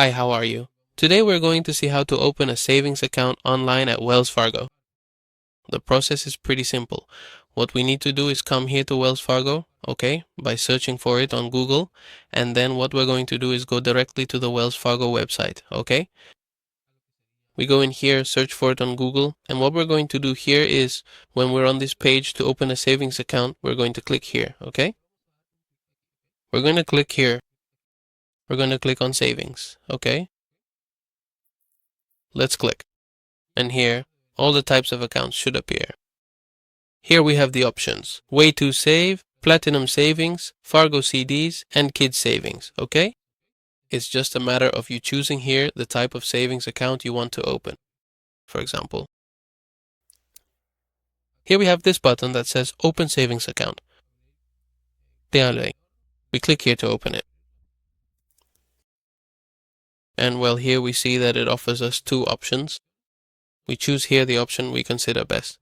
Hi, how are you? Today we're going to see how to open a savings account online at Wells Fargo. The process is pretty simple. What we need to do is come here to Wells Fargo, okay, by searching for it on Google, and then what we're going to do is go directly to the Wells Fargo website, okay? We go in here, search for it on Google, and what we're going to do here is when we're on this page to open a savings account, we're going to click here, okay? We're going to click here. We're going to click on savings, okay? Let's click. And here, all the types of accounts should appear. Here we have the options: Way to Save, Platinum Savings, Fargo CDs, and Kids Savings, okay? It's just a matter of you choosing here the type of savings account you want to open. For example, here we have this button that says Open Savings Account. We click here to open it. And well, here we see that it offers us two options. We choose here the option we consider best.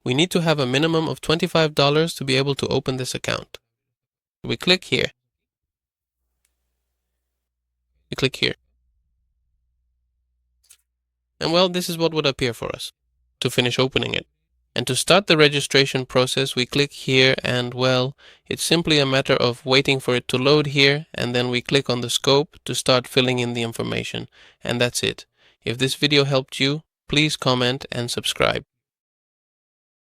We need to have a minimum of $25 to be able to open this account. We click here. We click here. And well, this is what would appear for us to finish opening it. And to start the registration process, we click here, and well, it's simply a matter of waiting for it to load here, and then we click on the scope to start filling in the information. And that's it. If this video helped you, please comment and subscribe.